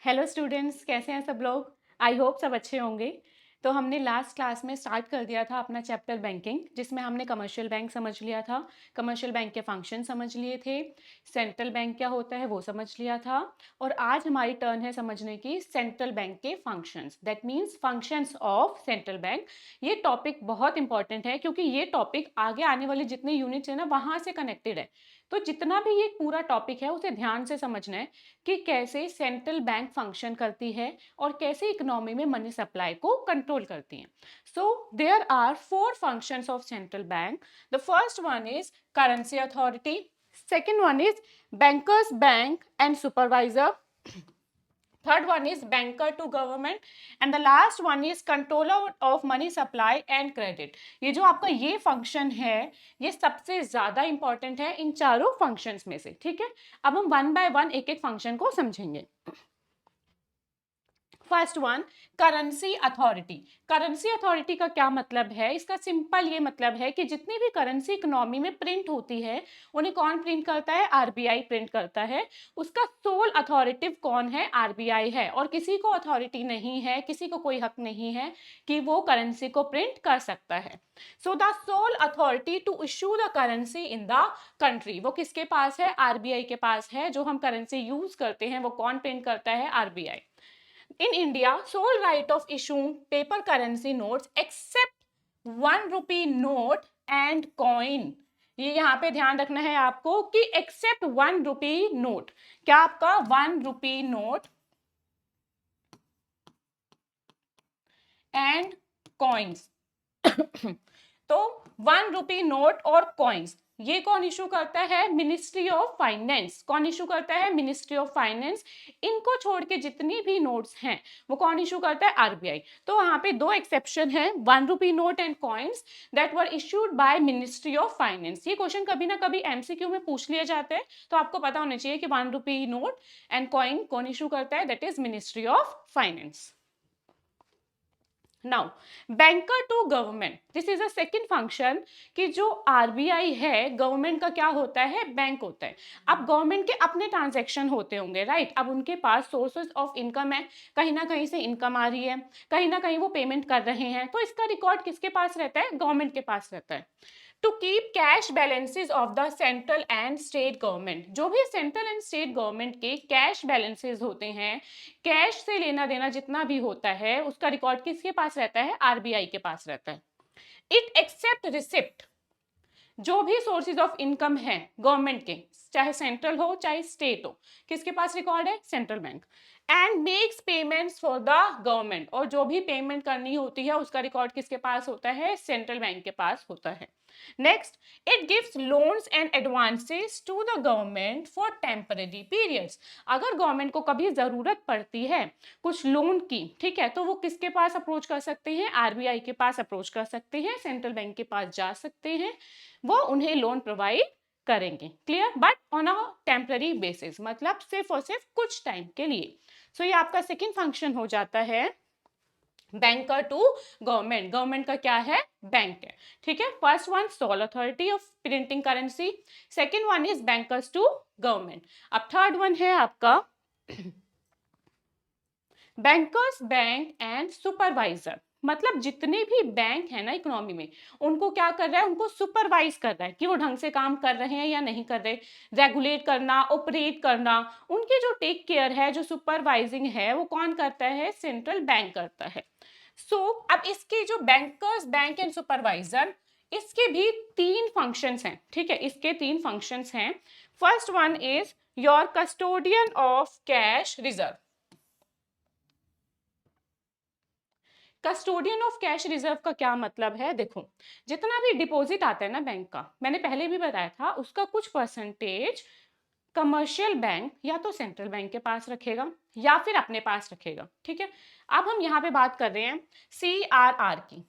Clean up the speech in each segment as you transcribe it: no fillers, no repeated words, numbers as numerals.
Hello students, कैसे हैं सब लोग। आई होप सब अच्छे होंगे। तो हमने लास्ट क्लास में स्टार्ट कर दिया था अपना चैप्टर बैंकिंग, जिसमें हमने कमर्शियल बैंक समझ लिया था, कमर्शियल बैंक के फंक्शन समझ लिए थे, सेंट्रल बैंक क्या होता है वो समझ लिया था। और आज हमारी टर्न है समझने की सेंट्रल बैंक के functions, that means functions of central bank. ये टॉपिक बहुत इंपॉर्टेंट है क्योंकि ये टॉपिक आगे आने वाले जितने यूनिट्स हैं ना वहाँ से कनेक्टेड है। तो जितना भी ये पूरा टॉपिक है उसे ध्यान से समझना है कि कैसे सेंट्रल बैंक फंक्शन करती है और कैसे इकोनॉमी में मनी सप्लाई को कंट्रोल करती है। So there are four functions of central bank. The first one is currency authority, second one is bankers bank and supervisor, third one is banker to government, and the last one is controller of money supply and credit। ये जो आपका ये function है ये सबसे ज्यादा important है इन चारों फंक्शंस में से। ठीक है, अब हम वन बाय वन एक एक फंक्शन को समझेंगे। First one, currency authority. Currency authority का क्या मतलब है, इसका सिंपल ये मतलब है कि जितनी भी करेंसी इकोनॉमी में प्रिंट होती है उन्हें कौन प्रिंट करता है, आरबीआई प्रिंट करता है। उसका सोल अथॉरिटिव कौन है, आरबीआई है, और किसी को अथॉरिटी नहीं है, किसी को कोई हक नहीं है कि वो करेंसी को प्रिंट कर सकता है। So the sole authority to issue the currency in the country, वो किसके पास है, आरबीआई के पास है। जो हम करेंसी यूज करते हैं वो कौन प्रिंट करता है, RBI. In India, sole right of issuing paper currency notes except ₹1 note and coin। ये यहाँ पे ध्यान रखना है आपको कि एक्सेप्ट ₹1 नोट, क्या आपका ₹1 नोट एंड कॉइन्स। तो ₹1 नोट और कॉइन्स ये कौन इशू करता है, मिनिस्ट्री ऑफ फाइनेंस। कौन इशू करता है, मिनिस्ट्री ऑफ फाइनेंस। इनको छोड़ के जितनी भी नोट्स हैं वो कौन इशू करता है, आरबीआई। तो वहां पे दो एक्सेप्शन है, ₹1 note and coins that were issued by ministry of finance. ये क्वेश्चन कभी ना कभी एमसीक्यू में पूछ लिए जाते हैं, तो आपको पता होना चाहिए कि ₹1 नोट एंड कॉइन कौन इशू करता है, that is ministry of finance. Now banker to government, this is a second function कि जो आरबीआई है गवर्नमेंट का क्या होता है, बैंक होता है। अब गवर्नमेंट के अपने ट्रांजैक्शन होते होंगे, राइट। अब उनके पास सोर्सेज ऑफ इनकम है, कहीं ना कहीं से इनकम आ रही है, कहीं ना कहीं वो पेमेंट कर रहे हैं, तो इसका रिकॉर्ड किसके पास रहता है, गवर्नमेंट के पास रहता है। To keep cash balances of the central and state government, जो भी सेंट्रल एंड स्टेट गवर्नमेंट के कैश बैलेंसेज होते हैं, कैश से लेना देना जितना भी होता है उसका रिकॉर्ड किसके पास रहता है, आरबीआई के पास रहता है। इट एक्सेप्ट रिसिप्ट, जो भी सोर्सेज ऑफ इनकम है गवर्नमेंट के, चाहे सेंट्रल हो चाहे स्टेट हो, किसके पास रिकॉर्ड है, central bank. And makes payments for the government, और जो भी पेमेंट करनी होती है उसका रिकॉर्ड किसके पास होता है, सेंट्रल बैंक के पास होता है। Next, it gives loans and advances to the government for temporary periods. अगर गवर्नमेंट को कभी जरूरत पड़ती है कुछ लोन की, ठीक है, तो वो किसके पास अप्रोच कर सकते हैं, आरबीआई के पास अप्रोच कर सकते हैं, सेंट्रल बैंक के पास जा सकते हैं, वो उन्हें लोन प्रोवाइड करेंगे। Clear, but on a temporary basis, मतलब सिर्फ और सिर्फ कुछ टाइम के लिए। सो ये आपका सेकेंड फंक्शन हो जाता है बैंकर टू गवर्नमेंट। गवर्नमेंट का क्या है, बैंक है। ठीक है, first one sole authority of printing currency, second one is bankers to government. अब थर्ड वन है आपका बैंकर्स बैंक एंड सुपरवाइजर। मतलब जितने भी बैंक है ना इकोनॉमी में, उनको क्या कर रहा है, उनको सुपरवाइज कर रहा है कि वो ढंग से काम कर रहे हैं या नहीं कर रहे, रेगुलेट करना, ऑपरेट करना, उनकी जो टेक केयर है, जो सुपरवाइजिंग है, वो कौन करता है, सेंट्रल बैंक करता है। सो अब इसके जो बैंकर्स बैंक एंड सुपरवाइजर, इसके भी तीन फंक्शंस हैं। ठीक है, इसके तीन फंक्शंस हैं। First one is your custodian of cash reserve. Custodian of cash reserve का क्या मतलब है, देखो, जितना भी डिपॉजिट आता है ना बैंक का, मैंने पहले भी बताया था, उसका कुछ परसेंटेज कमर्शियल बैंक या तो सेंट्रल बैंक के पास रखेगा या फिर अपने पास रखेगा। ठीक है, अब हम यहाँ पे बात कर रहे हैं CRR की।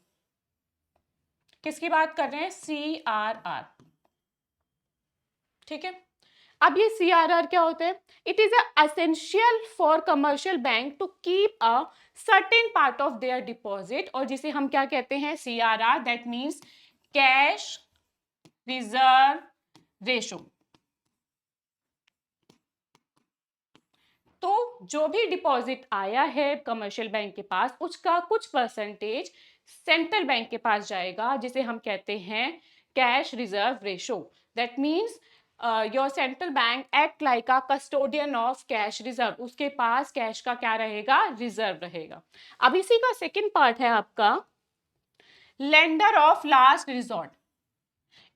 किसकी बात कर रहे हैं, CRR। ठीक है, अब ये CRR क्या होता है, it is essential for commercial bank to keep a certain part of their deposit, और जिसे हम क्या कहते हैं, CRR, that means cash reserve ratio. तो जो भी डिपॉजिट आया है कमर्शियल बैंक के पास, उसका कुछ परसेंटेज सेंट्रल बैंक के पास जाएगा, जिसे हम कहते हैं cash reserve ratio. That means your central bank act like a custodian of cash reserve. उसके पास कैश का क्या रहेगा, रिजर्व रहेगा। अब इसी का सेकेंड पार्ट है आपका लेंडर ऑफ लास्ट रिजॉर्ट।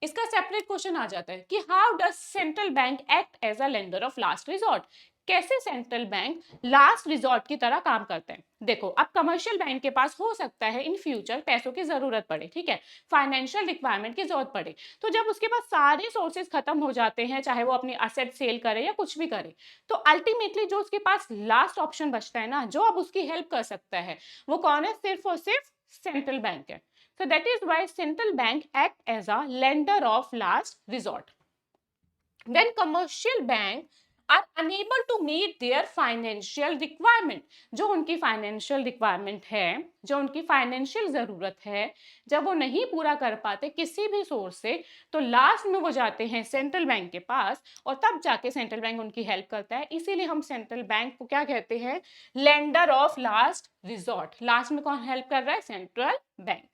इसका सेपरेट क्वेश्चन आ जाता है कि how does central bank act as a lender of last resort. कैसे सेंट्रल बैंक लास्ट रिजॉर्ट की तरह काम करते हैं। देखो, अब कमर्शियल बैंक के पास हो सकता है इन फ्यूचर पैसों की जरूरत पड़े, ठीक है, फाइनेंशियल रिक्वायरमेंट की जरूरत पड़े, तो जब उसके पास सारे सोर्सेज खत्म हो जाते हैं, चाहे वो अपनी असेट सेल करे या कुछ भी करे, तो अल्टीमेटली जो उसके पास लास्ट ऑप्शन बचता है ना, जो अब उसकी हेल्प कर सकता है, वो कौन है, सिर्फ और सिर्फ सेंट्रल बैंक है। So that is why central bank act as a lender of last resort. When commercial bank are unable to meet their financial requirement, जो उनकी financial requirement है, जो उनकी financial ज़रूरत है, जब वो नहीं पूरा कर पाते किसी भी सोर्स से, तो लास्ट में वो जाते हैं सेंट्रल बैंक के पास, और तब जाके सेंट्रल बैंक उनकी हेल्प करता है। इसीलिए हम सेंट्रल बैंक को क्या कहते हैं, lender of last resort. Last में कौन हेल्प कर रहा है, सेंट्रल बैंक।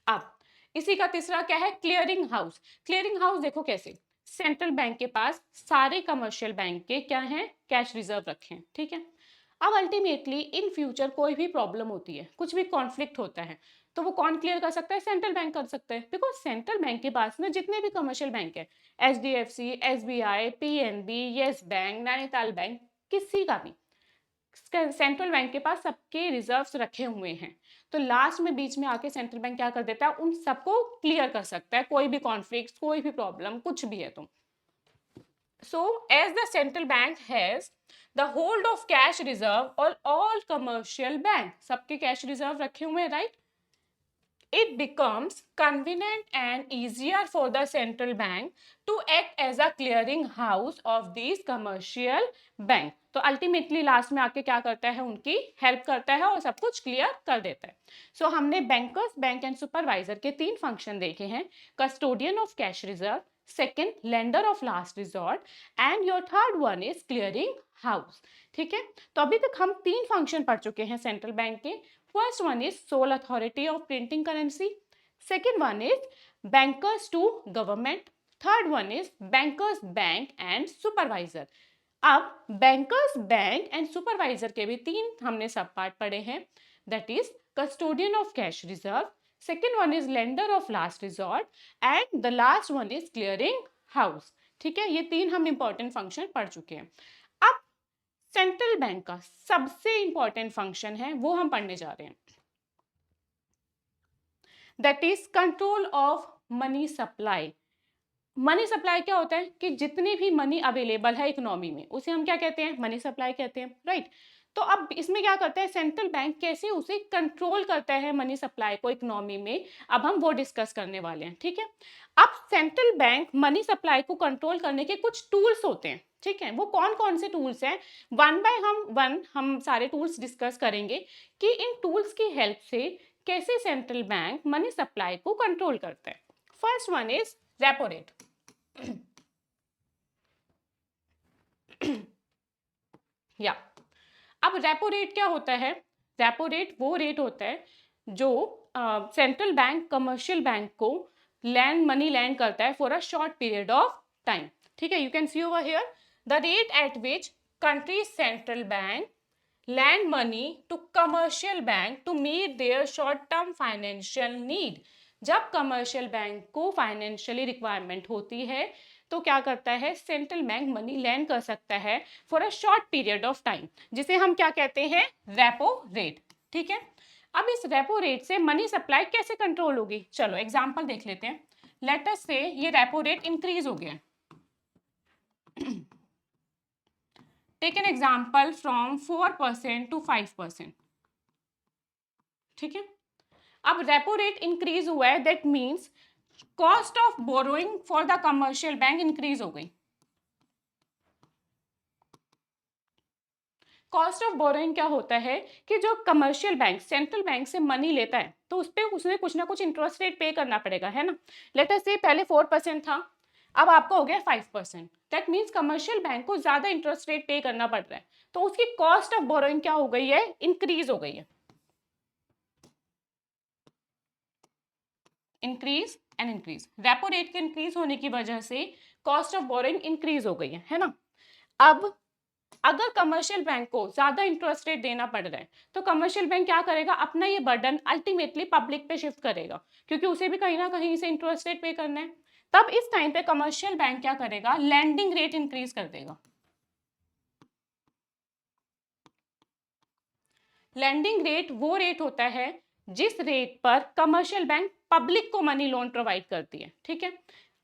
अब इसी का तीसरा क्या है, क्लियरिंग हाउस। क्लियरिंग हाउस देखो कैसे, सेंट्रल बैंक के पास सारे कमर्शियल बैंक के क्या हैं, कैश रिजर्व रखे हैं, ठीक है। अब अल्टीमेटली इन फ्यूचर कोई भी प्रॉब्लम होती है, कुछ भी कॉन्फ्लिक्ट होता है, तो वो कौन क्लियर कर सकता है, सेंट्रल बैंक कर सकता है। बिकॉज सेंट्रल बैंक के पास में जितने भी कमर्शियल बैंक है, HDFC, SBI, PNB, yes bank, Nainital bank, किसी का भी सेंट्रल बैंक के पास सबके रिजर्व्स रखे हुए हैं, तो लास्ट में बीच में आके सेंट्रल बैंक क्या कर देता है, उन सबको क्लियर कर सकता है, कोई भी कॉन्फ्लिक्ट, कोई भी प्रॉब्लम, कुछ भी है तो। So as the central bank has the hold of cash reserve और ऑल कमर्शियल बैंक सबके कैश रिजर्व रखे हुए हैं, right, it becomes convenient and easier for the central bank to act as a clearing house of these commercial bank। तो ultimately last में आके क्या करता है, उनकी हेल्प करता है और सब कुछ क्लियर कर देता है। सो हमने बैंकर्स बैंक एंड सुपरवाइजर के 3 फंक्शन देखे हैं, custodian of cash reserve, second lender of last resort, and your third one is clearing house. ठीक है, तो अभी तक हम 3 फंक्शन पढ़ चुके हैं सेंट्रल बैंक के। First one is sole authority of printing currency. Second one is bankers to government. Third one is bankers bank and supervisor. अब bankers bank and supervisor के भी 3 हमने सब पार्ट पढ़े हैं, that is custodian of cash reserve, second one is lender of last resort, and the last one is clearing house। ठीक है, ये 3 हम इंपॉर्टेंट फंक्शन पढ़ चुके हैं। अब सेंट्रल बैंक का सबसे इंपॉर्टेंट फंक्शन है, वो हम पढ़ने जा रहे हैं, that is control of money supply. Money supply क्या होता है कि जितनी भी मनी अवेलेबल है इकोनॉमी में, उसे हम क्या कहते हैं, मनी सप्लाई कहते हैं, राइट। तो अब इसमें क्या करता है सेंट्रल बैंक, कैसे उसे कंट्रोल करता है मनी सप्लाई को इकोनॉमी में, अब हम वो डिस्कस करने वाले हैं, ठीक है। अब सेंट्रल बैंक मनी सप्लाई को कंट्रोल करने के कुछ टूल्स होते हैं, ठीक है, वो कौन कौन से टूल्स हैं, वन बाय हम सारे टूल्स डिस्कस करेंगे कि इन टूल्स की हेल्प से कैसे सेंट्रल बैंक मनी सप्लाई को कंट्रोल करता है। First one is repo rate. या अब रेपो रेट क्या होता है, रेपो रेट वो रेट होता है जो सेंट्रल बैंक कमर्शियल बैंक को मनी लैंड करता है for a short period of time, ठीक है। You can see over here the rate at which country central bank lend money to commercial bank to meet their short term financial need। जब commercial bank को financially requirement होती है तो क्या करता है सेंट्रल बैंक मनी लैंड कर सकता है for a short period of time, जिसे हम क्या कहते हैं, रेपो रेट, ठीक है। अब इस रेपो रेट से मनी सप्लाई कैसे कंट्रोल होगी, चलो एग्जांपल देख लेते हैं। लेट अस से ये रेपो रेट इंक्रीज हो गया, take an example from 4% to 5%, ठीक है। अब रेपो रेट इंक्रीज हुआ है, that means cost of borrowing for the commercial bank increase हो गई। कॉस्ट ऑफ बोरोइंग क्या होता है कि जो कमर्शियल बैंक सेंट्रल बैंक से मनी लेता है तो उस पर उसने कुछ ना कुछ इंटरेस्ट रेट पे करना पड़ेगा, है ना। लेट अस से पहले 4% था, अब आपका हो गया 5%, दैट मीन्स कमर्शियल बैंक को ज्यादा इंटरेस्ट रेट पे करना पड़ रहा है, तो उसकी कॉस्ट ऑफ बोरोइंग क्या हो गई है, इंक्रीज हो गई है, increase and increase, repo rate के इंक्रीज होने की वजह से कॉस्ट ऑफ बोरोइंग इंक्रीज हो गई है ना। अब अगर कमर्शियल बैंक को ज्यादा इंटरेस्ट रेट देना पड़ रहा है तो कमर्शियल बैंक क्या करेगा, अपना ये बर्डन अल्टीमेटली पब्लिक पे शिफ्ट करेगा, क्योंकि उसे भी कहीं ना कहीं से इंटरेस्ट रेट पे करना है। तब इस टाइम पे कमर्शियल बैंक क्या करेगा, लैंडिंग रेट इंक्रीज कर देगा। लैंडिंग रेट वो रेट होता है जिस रेट पर कमर्शियल बैंक पब्लिक को मनी लोन प्रोवाइड करती है, ठीक है।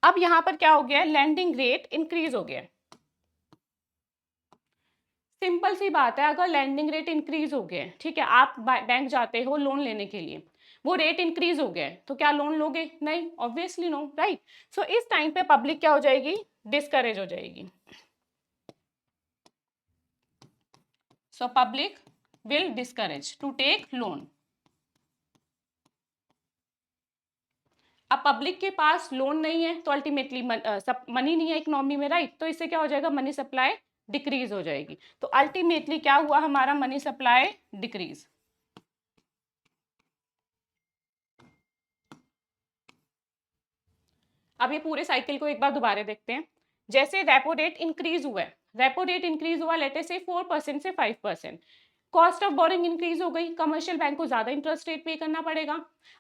अब यहां पर क्या हो गया, लैंडिंग रेट इंक्रीज हो गया। सिंपल सी बात है, अगर लैंडिंग रेट इंक्रीज हो गया है, ठीक है, आप बैंक जाते हो लोन लेने के लिए, वो रेट इंक्रीज हो गया है, तो क्या लोन लोगे, नहीं, ऑब्वियसली नो, राइट। सो इस टाइम पे पब्लिक क्या हो जाएगी, डिस्करेज हो जाएगी। So public will discourage to take loan. अब पब्लिक के पास लोन नहीं है तो अल्टीमेटली मनी नहीं है इकोनॉमी में, राइट, तो इससे क्या हो जाएगा, मनी सप्लाई डिक्रीज हो जाएगी। तो अल्टीमेटली क्या हुआ, हमारा मनी सप्लाई डिक्रीज। अब ये पूरे साइकिल को एक बार दोबारा देखते हैं। जैसे रेपो रेट इंक्रीज हुआ है, रेपो रेट इंक्रीज हुआ लेटे से 4% से 5%, कॉस्ट ऑफ बोरिंग इंक्रीज हो गई, कमर्शियल बैंक को ज्यादा इंटरेस्ट रेट पे करना पड़ेगा।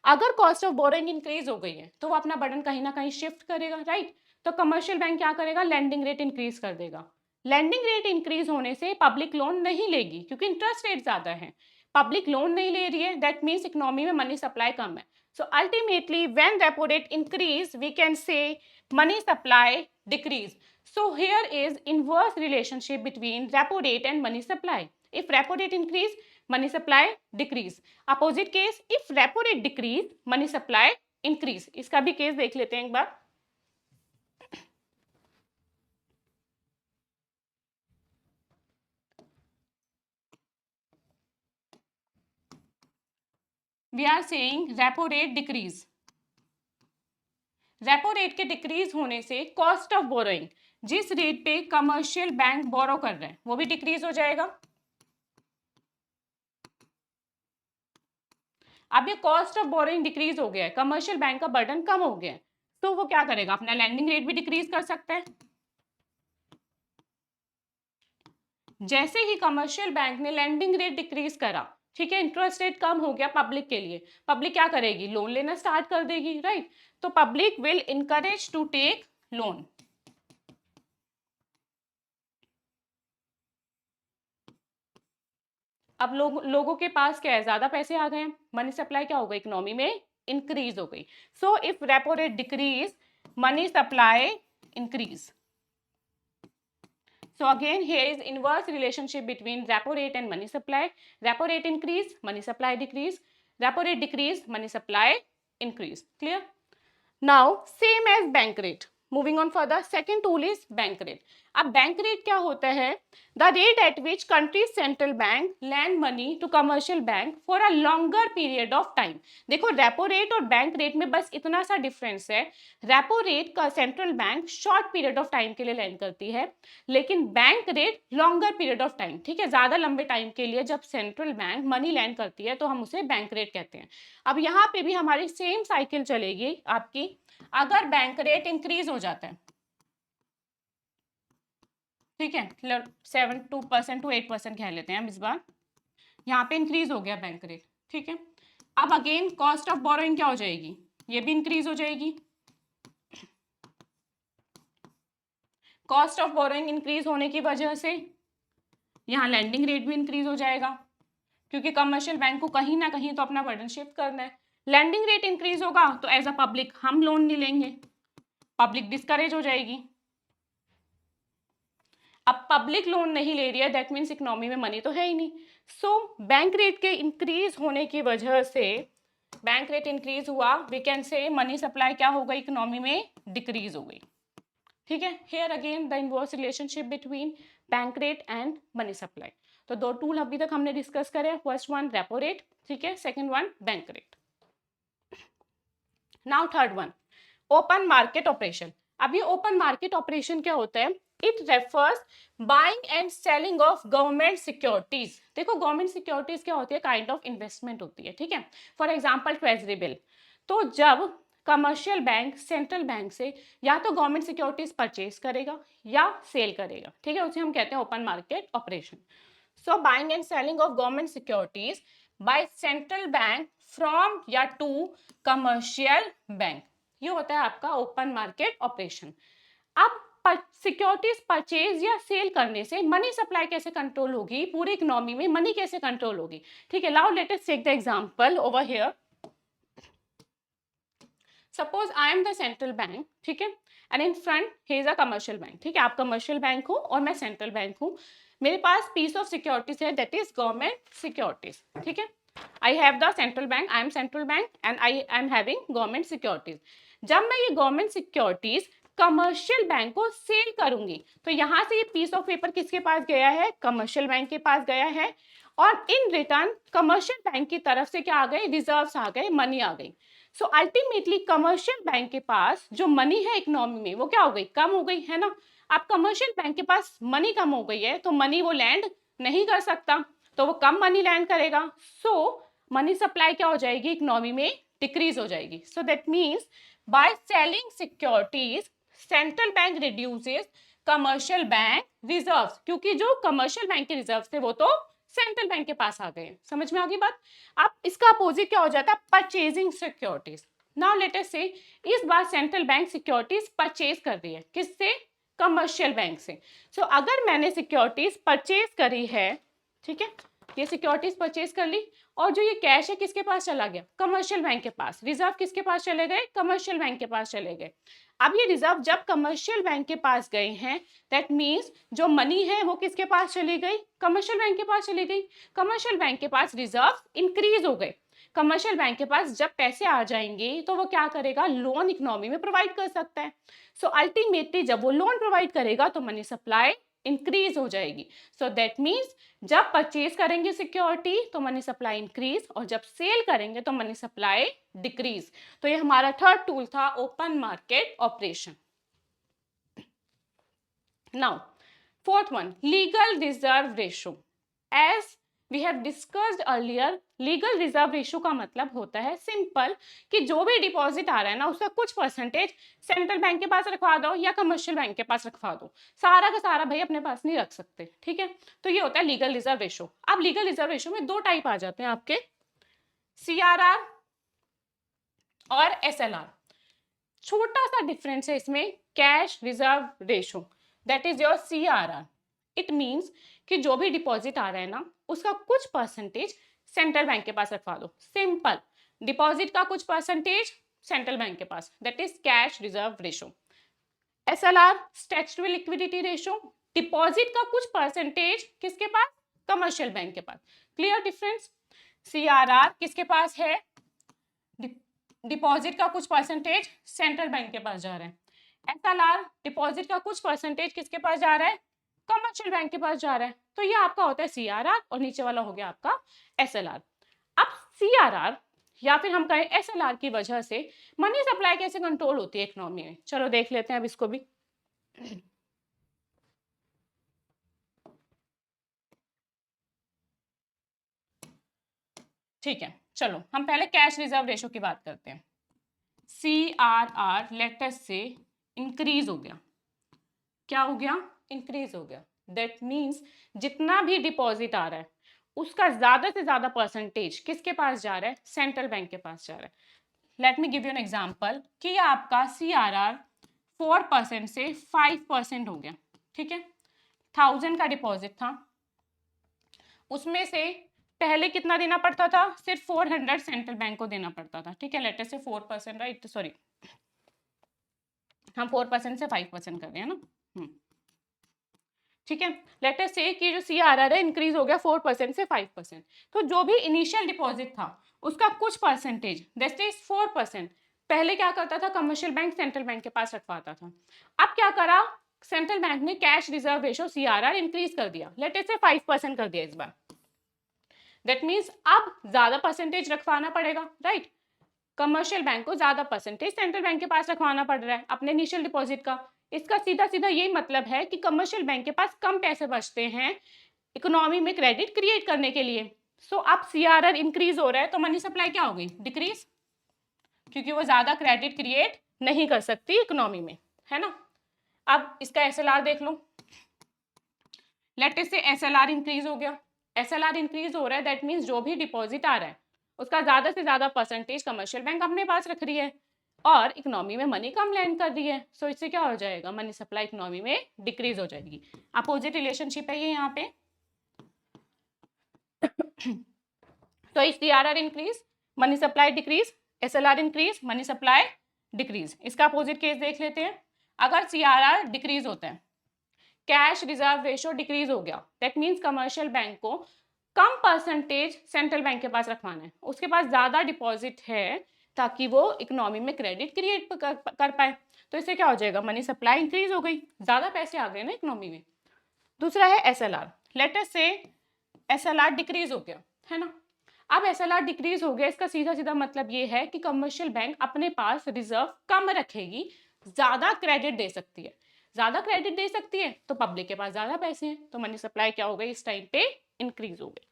अगर कॉस्ट ऑफ बोरिंग इंक्रीज हो गई है तो वो अपना बर्डन कहीं ना कहीं शिफ्ट करेगा, राइट। तो कमर्शियल बैंक क्या करेगा, लैंडिंग रेट इंक्रीज कर देगा। लैंडिंग रेट इंक्रीज होने से पब्लिक लोन नहीं लेगी क्योंकि इंटरेस्ट रेट ज्यादा है, पब्लिक लोन नहीं ले रही है, दैट मीन्स इकोनॉमी में मनी सप्लाई कम है। So ultimately, when repo rate increase, we can say money supply decrease. So here is inverse relationship between repo rate and money supply. If repo rate increase, money supply decrease. Opposite case, if repo rate decrease, money supply increase. इसका भी case देख लेते हैं एक बार। We are saying repo rate decrease. Repo rate के decrease होने से cost of borrowing, जिस रेट पे कमर्शियल बैंक बोरो कर रहे हैं वो भी डिक्रीज हो जाएगा। अब ये कॉस्ट ऑफ बोरोइंग डिक्रीज हो गया है, कमर्शियल बैंक का बर्डन कम हो गया है, तो वो क्या करेगा, अपना लैंडिंग रेट भी डिक्रीज कर सकता है। जैसे ही कमर्शियल बैंक ने लैंडिंग रेट डिक्रीज करा, ठीक है, इंटरेस्ट रेट कम हो गया पब्लिक के लिए, पब्लिक क्या करेगी, लोन लेना स्टार्ट कर देगी, राइट। तो public will encourage to take loan. अब लोगों के पास क्या है, ज्यादा पैसे आ गए हैं, मनी सप्लाई क्या हो गई, इकोनॉमी में इंक्रीज हो गई। So if repo rate decrease, money supply increase. So again here is inverse relationship between repo rate and money supply. Repo rate increase, money supply decrease. Repo rate decrease, money supply increase. Clear? Now same as bank rate. Moving on further, second tool is bank rate. अब bank rate क्या होता है, the rate at which country central bank land money to commercial bank for a longer period of time. देखो repo rate और bank rate में बस इतना सा डिफरेंस है, रेपो रेट का central bank short period of time के लिए लैंड करती है, लेकिन bank rate longer period of time, ठीक है, ज्यादा लंबे टाइम के लिए जब सेंट्रल बैंक मनी लैंड करती है तो हम उसे बैंक रेट कहते हैं। अब यहाँ पे भी हमारी सेम साइकिल चलेगी आपकी, अगर बैंक रेट इंक्रीज हो जाता है, ठीक है, 7% टू 8% कह लेते हैं हम इस बार, यहाँ पे इंक्रीज हो गया बैंक रेट, ठीक है। अब अगेन कॉस्ट ऑफ बोरोइंग क्या हो जाएगी, ये भी इंक्रीज हो जाएगी। कॉस्ट ऑफ बोरोइंग इंक्रीज होने की वजह से यहाँ लैंडिंग रेट भी इंक्रीज हो जाएगा, क्योंकि कमर्शियल बैंक को कहीं ना कहीं तो अपना बर्डन शिफ्ट करना है। लैंडिंग रेट इंक्रीज होगा तो एज अ पब्लिक हम लोन नहीं लेंगे, पब्लिक डिस्करेज हो जाएगी। अब पब्लिक लोन नहीं ले रही है, दैट मीन्स इकोनॉमी में मनी तो है ही नहीं। सो बैंक रेट के इंक्रीज होने की वजह से, बैंक रेट इंक्रीज हुआ, we can say money supply क्या हो गई, इकोनॉमी में डिक्रीज हो गई, ठीक है। Here again the inverse relationship between bank rate and money supply. तो दो टूल अभी तक हमने डिस्कस करे, फर्स्ट वन रेपो रेट, ठीक है, second one bank rate. Now third one, open market operation. अब ये ओपन मार्केट ऑपरेशन क्या होता है? It refers buying and selling of government securities. देखो गवर्नमेंट सिक्योरिटीज क्या होती है? काइंड ऑफ इन्वेस्टमेंट होती है, ठीक है। For example treasury bill. तो जब कमर्शियल बैंक सेंट्रल बैंक से या तो गवर्नमेंट सिक्योरिटीज परचेज करेगा या सेल करेगा, ठीक है, उसे हम कहते हैं open market operation. So buying and selling of government securities by central bank from या टू कमर्शियल बैंक, ये होता है आपका ओपन मार्केट ऑपरेशन। अब सिक्योरिटीज परचेज या सेल करने से मनी सप्लाई कैसे कंट्रोल होगी? पूरी इकोनॉमी में मनी कैसे कंट्रोल होगी? ठीक है, now let us take the example over here. Suppose I am the central bank, ठीक है, and in front he is a commercial bank, ठीक है, आप कमर्शियल बैंक हो और मैं सेंट्रल बैंक हूँ। मेरे पास पीस ऑफ सिक्योरिटीज है, दैट इज गवर्नमेंट सिक्योरिटीज, ठीक है। I have the central bank, I am central bank and I am having government securities. जब मैं ये गवर्नमेंट सिक्योरिटीज कमर्शियल बैंक को सेल करूंगी तो यहाँ से ये पीस ऑफ पेपर किसके पास गया है? कमर्शियल बैंक के पास गया है। और इन रिटर्न कमर्शियल बैंक की तरफ से क्या आ गए? रिजर्व्स आ गए, मनी आ गई। सो अल्टीमेटली कमर्शियल बैंक के पास जो मनी है इकोनॉमी में वो क्या हो गई? कम हो गई, है ना। अब कमर्शियल बैंक के पास मनी कम हो गई है तो मनी वो लैंड नहीं कर सकता, तो वो कम मनी लैंड करेगा। सो मनी सप्लाई क्या हो जाएगी? इकोनॉमी में डिक्रीज हो जाएगी। So that means by selling securities central bank reduces commercial bank reserves, क्योंकि जो कमर्शियल बैंक के रिजर्व्स थे वो तो सेंट्रल बैंक के पास आ गए। समझ में आ गई बात? अब इसका अपोजिट क्या हो जाता है? Purchasing securities. नाउ लेट अस से इस बार सेंट्रल बैंक सिक्योरिटीज परचेज कर रही है, किससे? कमर्शियल बैंक से। सो अगर मैंने सिक्योरिटीज परचेज करी है, ठीक है, ये सिक्योरिटीज परचेज कर ली और जो ये कैश है किसके पास चला गया? कमर्शियल बैंक के पास। रिजर्व किसके पास चले गए? कमर्शियल बैंक के पास चले गए। अब ये रिजर्व जब कमर्शियल बैंक के पास गए हैं, दैट मीन्स जो मनी है वो किसके पास चली गई? कमर्शियल बैंक के पास चली गई। कमर्शियल बैंक के पास रिजर्व इंक्रीज हो गए। कमर्शियल बैंक के पास जब पैसे आ जाएंगे तो वो क्या करेगा? लोन इकोनॉमी में प्रोवाइड कर सकता है। सो अल्टीमेटली जब वो लोन प्रोवाइड करेगा तो मनी सप्लाई इंक्रीज हो जाएगी। सो दैट मीन्स जब परचेज करेंगे सिक्योरिटी तो मनी सप्लाई इंक्रीज, और जब सेल करेंगे तो मनी सप्लाई डिक्रीज। तो ये हमारा थर्ड टूल था open market operation. Now fourth one, legal reserve ratio. As we have discussed earlier, legal reserve ratio का मतलब होता है सिंपल कि जो भी डिपॉजिट आ रहा है ना उसका कुछ परसेंटेज सेंट्रल बैंक के पास रखवा दो या कमर्शियल बैंक के पास रखवा दो, सारा का सारा भाई अपने पास नहीं रख सकते, ठीक है। तो ये होता है लीगल रिजर्व रेशो। अब लीगल रिजर्व रेशो में दो टाइप आ जाते हैं आपके, CRR और SLR। छोटा सा डिफरेंस है इसमें, cash reserve ratio, that is your CRR। It means कि जो भी डिपॉजिट आ रहा है ना उसका कुछ परसेंटेज सेंट्रल बैंक के पास रखवा दो, सिंपल। डिपॉजिट का कुछ परसेंटेज सेंट्रल बैंक के पास, that is cash reserve ratio. SLR statutory liquidity ratio, deposit का कुछ परसेंटेज किसके पास? कमर्शियल बैंक के पास। Clear difference? CRR किसके पास है? डिपॉजिट का कुछ परसेंटेज सेंट्रल बैंक के पास जा रहा है। SLR डिपॉजिट का कुछ परसेंटेज किसके पास जा रहा है? कमर्शियल बैंक के पास जा रहा है। तो ये आपका होता है CRR और नीचे वाला हो गया आपका SLR। अब CRR या फिर हम कहें SLR की वजह से मनी सप्लाई कैसे कंट्रोल होती है इकोनॉमी में, चलो देख लेते हैं अब इसको भी। ठीक है, चलो हम पहले कैश रिजर्व रेशो की बात करते हैं। CRR लेटेस्ट से इंक्रीज हो गया, क्या हो गया? इंक्रीज हो गया। दैट मीन्स जितना भी डिपॉजिट आ रहा है उसका ज्यादा से ज्यादा परसेंटेज किसके पास जा रहा है? सेंट्रल बैंक के पास जा रहा है। Let me give you an example कि आपका CRR 4% से 5% हो गया, ठीक है। 1000 का डिपॉजिट था, उसमें से पहले कितना देना पड़ता था? सिर्फ 400 सेंट्रल बैंक को देना पड़ता था, ठीक है। लेटर से 4%, राइट, सॉरी हम 4% से 5% कर रहे हैं ना, ठीक है। लेटर से कि जो CRR है इंक्रीज हो गया 4% से 5%, तो जो भी इनिशियल डिपॉजिट था उसका कुछ परसेंटेज, दैट इज 4%, पहले क्या करता था? कमर्शियल बैंक सेंट्रल बैंक के पास रखवाता था। अब क्या करा? सेंट्रल बैंक ने cash reserve ratio CRR increase कर दिया, लेटर से 5% कर दिया इस बार। दैट मीन्स अब ज्यादा परसेंटेज रखवाना पड़ेगा, राइट। कमर्शियल बैंक को ज्यादा परसेंटेज सेंट्रल बैंक के पास रखवाना पड़ रहा है अपने इनिशियल डिपॉजिट का। इसका सीधा सीधा यही मतलब है कि कमर्शियल बैंक के पास कम पैसे बचते हैं इकोनॉमी में क्रेडिट क्रिएट करने के लिए। सो अब सीआरआर इंक्रीज हो रहा है तो मनी सप्लाई क्या हो गई, डिक्रीज, क्योंकि वो ज्यादा क्रेडिट क्रिएट नहीं कर सकती इकोनॉमी में, है ना। अब इसका एसएलआर देख लो, लेट अस से एसएलआर इंक्रीज हो गया। एसएलआर इंक्रीज हो रहा है दैट मीन्स जो भी डिपॉजिट आ रहा है उसका ज्यादा से ज्यादा परसेंटेज कमर्शियल बैंक अपने पास रख रही है और इकोनॉमी में मनी कम लैंड कर रही है। सो इससे क्या हो जाएगा, मनी सप्लाई इकोनॉमी में डिक्रीज हो जाएगी। अपोजिट रिलेशनशिप है ये यहाँ पे। तो इस CRR increase, money supply decrease, SLR increase, money supply decrease. इसका अपोजिट केस देख लेते हैं। अगर सीआरआर डिक्रीज होता है, कैश रिजर्व रेशो डिक्रीज हो गया, दैट मीन्स कमर्शियल बैंक को कम परसेंटेज सेंट्रल बैंक के पास रखवाना है, उसके पास ज्यादा डिपॉजिट है ताकि वो इकोनॉमी में क्रेडिट क्रिएट कर पाए। तो इससे क्या हो जाएगा, मनी सप्लाई इंक्रीज हो गई, ज्यादा पैसे आ गए ना इकोनॉमी में। दूसरा है एसएलआर, लेट अस से एसएलआर डिक्रीज हो गया, है ना। अब एसएलआर डिक्रीज हो गया, इसका सीधा सीधा मतलब ये है कि कमर्शियल बैंक अपने पास रिजर्व कम रखेगी, ज्यादा क्रेडिट दे सकती है। ज्यादा क्रेडिट दे सकती है तो पब्लिक के पास ज्यादा पैसे हैं, तो मनी सप्लाई क्या हो गई, इस टाइम पे इंक्रीज हो गई।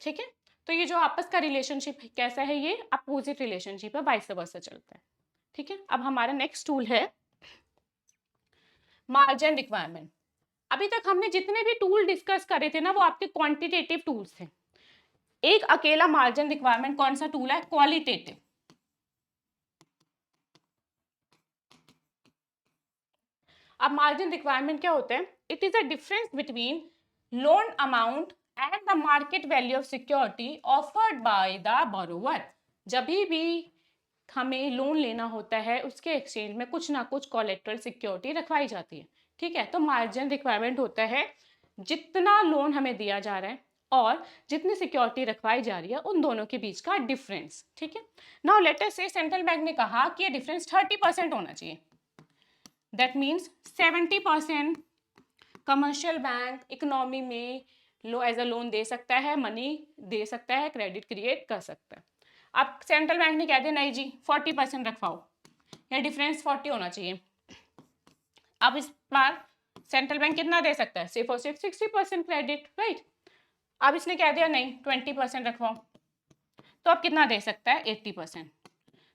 ठीक है, तो ये जो आपस का रिलेशनशिप कैसा है, ये अपोजिट रिलेशनशिप है, वाइस वर्सा चलता है। ठीक है, अब हमारा नेक्स्ट टूल है मार्जिन रिक्वायरमेंट। अभी तक हमने जितने भी टूल डिस्कस करे थे ना वो आपके क्वांटिटेटिव टूल्स थे। एक अकेला मार्जिन रिक्वायरमेंट कौन सा टूल है, क्वालिटेटिव। अब मार्जिन रिक्वायरमेंट क्या होता है, it is a difference between loan amount and the market value of security offered by the borrower. जब भी हमें लोन लेना होता है उसके एक्सचेंज में कुछ ना कुछ कोलेटरल सिक्योरिटी रखवाई जाती है। ठीक है, तो मार्जिन रिक्वायरमेंट होता है जितना लोन हमें दिया जा रहा है और जितनी सिक्योरिटी रखवाई जा रही है उन दोनों के बीच का डिफरेंस। ठीक है, नाउ लेट अस से सेंट्रल बैंक ने कहा कि ये डिफरेंस 30% होना चाहिए, that means 70% commercial bank economy में लो एज अ लोन दे सकता है, मनी दे सकता है, क्रेडिट क्रिएट कर सकता है। अब सेंट्रल बैंक ने कह दिया नहीं जी 40% रखवाओ, या डिफरेंस 40 होना चाहिए। अब इस बार सेंट्रल बैंक कितना दे सकता है, सिर्फ और सिर्फ 60% क्रेडिट, राइट। अब इसने कह दिया नहीं 20% रखवाओ, तो अब कितना दे सकता है, 80%।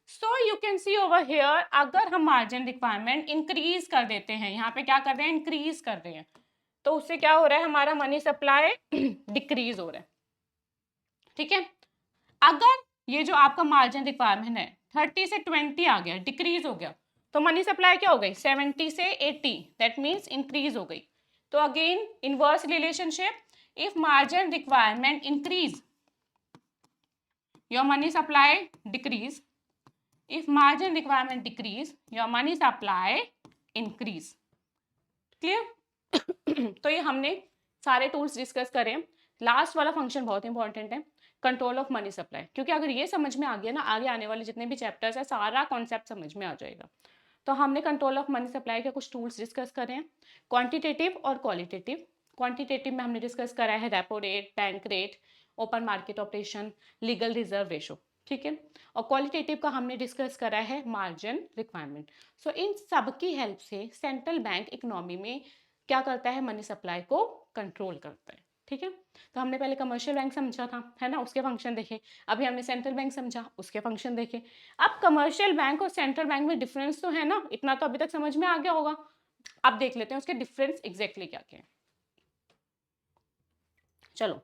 So you can see over here, अगर हम मार्जिन रिक्वायरमेंट इंक्रीज कर देते हैं, यहाँ पे क्या कर रहे हैं, इंक्रीज कर रहे हैं, तो उससे क्या हो रहा है, हमारा मनी सप्लाई डिक्रीज हो रहा है। ठीक है, अगर ये जो आपका मार्जिन रिक्वायरमेंट है 30 से 20 आ गया, डिक्रीज हो गया, तो मनी सप्लाई क्या हो गई, 70 से 80, दैट मीन्स इंक्रीज हो गई। तो again inverse relationship, if margin requirement increase your money supply decrease, if margin requirement decrease your money supply increase। Clear. तो ये हमने सारे टूल्स डिस्कस करें। लास्ट वाला फंक्शन बहुत इंपॉर्टेंट है, कंट्रोल ऑफ मनी सप्लाई, क्योंकि अगर ये समझ में आ गया ना, आगे आने वाले जितने भी चैप्टर्स है सारा कॉन्सेप्ट समझ में आ जाएगा। तो हमने कंट्रोल ऑफ मनी सप्लाई के कुछ टूल्स डिस्कस करे हैं, क्वांटिटेटिव और क्वालिटेटिव। क्वांटिटेटिव में हमने डिस्कस करा है repo rate, bank rate, open market operation, legal reserve ratio. ठीक है, और क्वालिटेटिव का हमने डिस्कस करा है मार्जिन रिक्वायरमेंट। सो इन सब की हेल्प से सेंट्रल बैंक इकोनॉमी में क्या करता है, मनी सप्लाई को कंट्रोल करता है। ठीक है, तो हमने पहले कमर्शियल बैंक समझा था, है ना, उसके फंक्शन देखे। अभी हमने सेंट्रल बैंक समझा, उसके फंक्शन देखे। अब कमर्शियल बैंक और सेंट्रल बैंक में डिफरेंस तो है ना, इतना तो अभी तक समझ में आ गया होगा। अब देख लेते हैं उसके डिफरेंस एग्जैक्टली क्या क्या है। चलो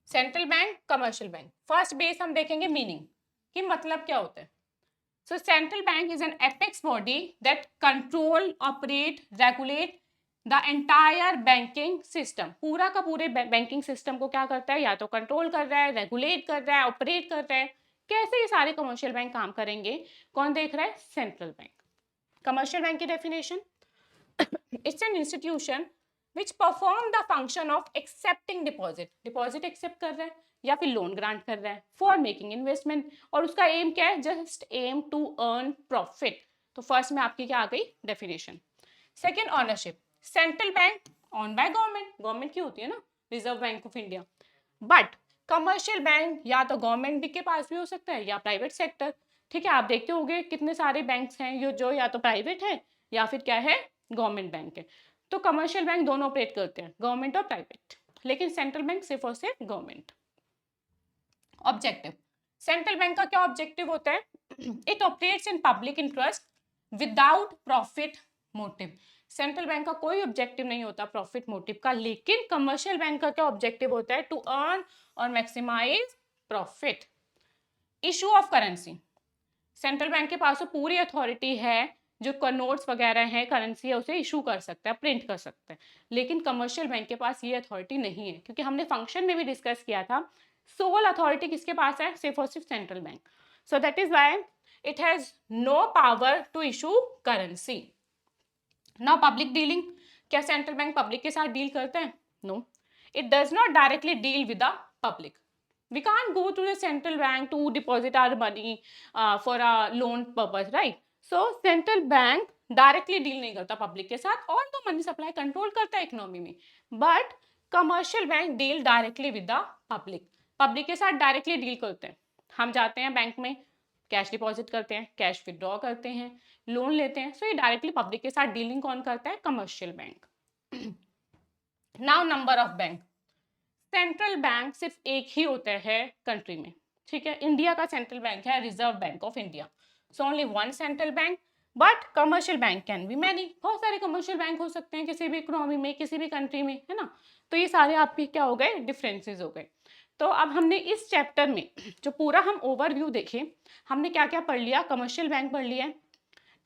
central bank, commercial bank, first base हम देखेंगे मीनिंग कि मतलब क्या होता है। सो central bank is an apex body that control, operate, regulate the entire banking system. पूरा का पूरे बैंकिंग सिस्टम को क्या करता है, या तो कंट्रोल कर रहा है, रेगुलेट कर रहा है, ऑपरेट कर रहा है। कैसे ये सारे कमर्शियल बैंक काम करेंगे, कौन देख रहा है, सेंट्रल बैंक। कमर्शियल बैंक की definition, it's an institution which perform the function of accepting deposit, deposit accept कर रहा है या फिर लोन ग्रांट कर रहा है, फॉर मेकिंग इन्वेस्टमेंट, और उसका एम क्या है, just aim to earn profit. तो फर्स्ट में आपकी क्या आ गई definition. Second, ownership, central bank own by government, government की होती है ना, reserve bank of India. But commercial bank या तो गवर्नमेंट के पास भी हो सकता है या प्राइवेट सेक्टर। ठीक है, आप देखते होंगे कितने सारे बैंक्स हैं जो या तो प्राइवेट है या फिर क्या है, गवर्नमेंट बैंक है। तो कमर्शियल बैंक दोनों ऑपरेट करते हैं, गवर्नमेंट और प्राइवेट, लेकिन सेंट्रल बैंक सिर्फ और सिर्फ गवर्नमेंट। ऑब्जेक्टिव, सेंट्रल बैंक का क्या ऑब्जेक्टिव होता है? It operates in public interest without profit motive. Central bank का कोई ऑब्जेक्टिव नहीं होता प्रॉफिट मोटिव का, लेकिन कमर्शियल बैंक का क्या ऑब्जेक्टिव होता है? टू अर्न और maximise profit. Issue of currency, central bank के पास तो पूरी अथॉरिटी है, जो नोट्स वगैरह है, करेंसी है, उसे इशू कर सकता है, प्रिंट कर सकता है, लेकिन कमर्शियल बैंक के पास ये अथॉरिटी नहीं है, क्योंकि हमने फंक्शन में भी डिस्कस किया था, सोल अथॉरिटी किसके पास है? सिर्फ और सिर्फ central bank. So that is why it has no power to issue currency. Now public dealing, क्या सेंट्रल बैंक पब्लिक के साथ डील करता है? No, it does not directly deal with the public. We can't go to the central bank to deposit our money for a loan purpose, right? So central bank directly deal नहीं करता public के साथ, और तो money supply control करता है economy में, but commercial bank deal directly with the public. Public के साथ डायरेक्टली डील करते हैं, हम जाते हैं बैंक में, कैश डिपॉजिट करते हैं, कैश विड्रॉ करते हैं, लोन लेते हैं, सो ये डायरेक्टली पब्लिक के साथ डीलिंग कौन करता है? Commercial bank. Now number of bank, central bank सिर्फ एक ही होता है कंट्री में, ठीक है, इंडिया का सेंट्रल बैंक है reserve bank of India, so only one central bank, but commercial bank can be many, बहुत सारे कमर्शियल बैंक हो सकते हैं किसी भी इकोनॉमी में, किसी भी कंट्री में, है ना। तो ये सारे आपके क्या हो गए? डिफरेंसेस हो गए। तो अब हमने इस चैप्टर में जो पूरा हम ओवरव्यू देखे, हमने क्या क्या पढ़ लिया? कमर्शियल बैंक पढ़ लिया,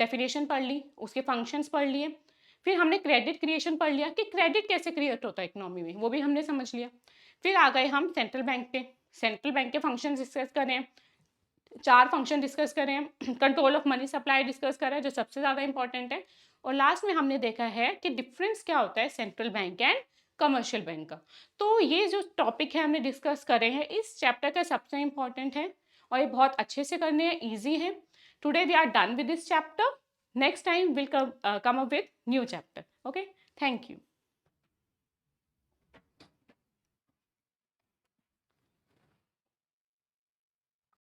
डेफिनेशन पढ़ ली, उसके फंक्शंस पढ़ लिए, फिर हमने क्रेडिट क्रिएशन पढ़ लिया कि क्रेडिट कैसे क्रिएट होता है इकोनॉमी में, वो भी हमने समझ लिया। फिर आ गए हम सेंट्रल बैंक पे, सेंट्रल बैंक के फंक्शन डिस्कस करें, 4 फंक्शन डिस्कस करें, control of money supply discuss करें जो सबसे ज़्यादा इंपॉर्टेंट है, और लास्ट में हमने देखा है कि डिफरेंस क्या होता है central bank and commercial bank का। तो ये जो टॉपिक है हमने डिस्कस करे हैं इस चैप्टर का सबसे इंपॉर्टेंट है, और ये बहुत अच्छे से करने हैं, ईजी है। Today we are done with this chapter, next time will come up with new chapter. Okay, thank you.